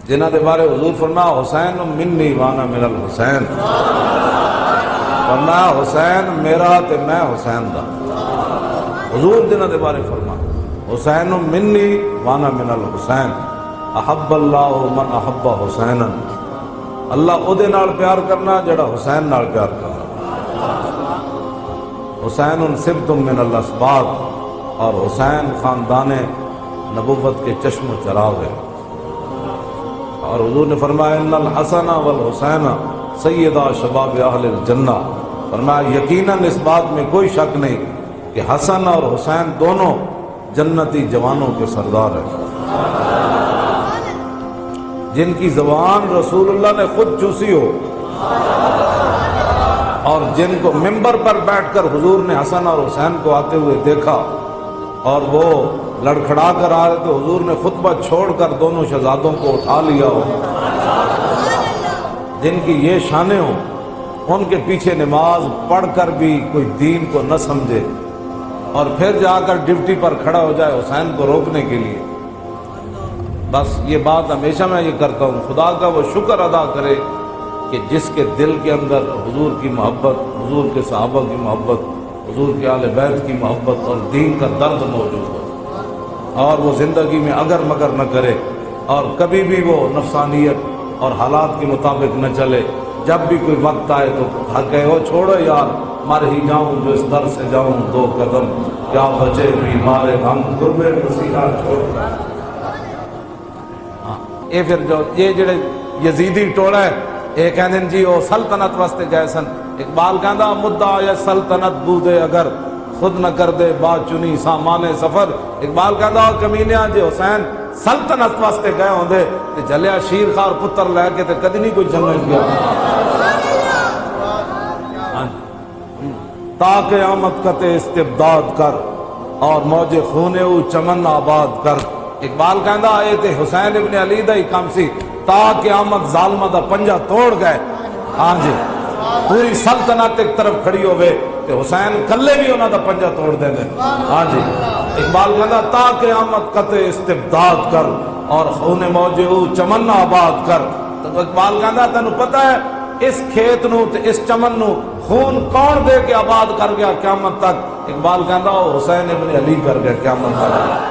جنہاں دے بارے حضور فرمایا حسین منی وانا من الحسین، فرمایا حسین میرا تے میں حسین دا۔ حضور جنہاں دے بارے فرمایا حسین منی وانا من الحسین، احب اللہ من احب حسینا، اللہ او دے نال پیار کرنا جڑا حسین نال پیار کرنا۔ حسین سبت من الاسباط، اور حسین خاندان نبوت کے چشم و چراغ ہے۔ اور حضور نے فرمایا ان الحسن والحسین سیدا شباب اہل الجنہ، فرمایا یقیناً اس بات میں کوئی شک نہیں کہ حسن اور حسین دونوں جنتی جوانوں کے سردار ہیں، جن کی زبان رسول اللہ نے خود چوسی ہو، اور جن کو ممبر پر بیٹھ کر حضور نے حسن اور حسین کو آتے ہوئے دیکھا اور وہ لڑکھڑا کر آ رہے تو حضور نے خطبہ چھوڑ کر دونوں شہزادوں کو اٹھا لیا ہو، جن کی یہ شانیں ہوں، ان کے پیچھے نماز پڑھ کر بھی کوئی دین کو نہ سمجھے اور پھر جا کر ڈیوٹی پر کھڑا ہو جائے حسین کو روکنے کے لیے۔ بس یہ بات ہمیشہ میں یہ کرتا ہوں، خدا کا وہ شکر ادا کرے کہ جس کے دل کے اندر حضور کی محبت، حضور کے صحابہ کی محبت، حضور کے اہل بیت کی محبت اور دین کا درد موجود ہو، اور وہ زندگی میں اگر مگر نہ کرے اور کبھی بھی وہ نفسانیت اور حالات کے مطابق نہ چلے۔ جب بھی کوئی وقت آئے تو کہے وہ چھوڑو یار، مر ہی جاؤں جو اس در سے جاؤں دو قدم، کیا بچے بھی مارے ہم قربے مسیحا چھوڑ۔ یہ پھر جو یہ جڑے یزیدی ٹوڑا ہے، یہ کہندے جی وہ سلطنت واسطے گئے سن۔ اقبال کہندا مدعا یا سلطنت بودے اگر، خود نہ کر دے با چنی سامان سفر۔ اقبال کہندا کمینیاں جی حسین سلطنت واسطے گئے ہوندے تے جلیا شیر خار پتر لے کے تے کدی نہیں کوئی جنگل گیا۔ تا قیامت کتے استبداد کر اور موج خون او چمن آباد کر۔ اقبال کہندا اے تے حسین ابن علی دا ہی کام سی، تا قیامت ظالمہ دا پنجہ توڑ گئے۔ ہاں جی، پوری سلطنت ایک طرف کھڑی ہوئے تے حسین کلے بھی انہاں دا پنجہ توڑ دے دے۔ ہاں جی، اقبال کہندا تا قیامت کتے استبداد کر اور خون موج او چمن آباد کر۔ تو اقبال کہندا تینوں پتہ ہے اس کھیت نو تے اس چمن نو خون کون دے کے آباد کر گیا قیامت تک؟ اقبال کہندا حسین ابن علی کر گیا قیامت تک۔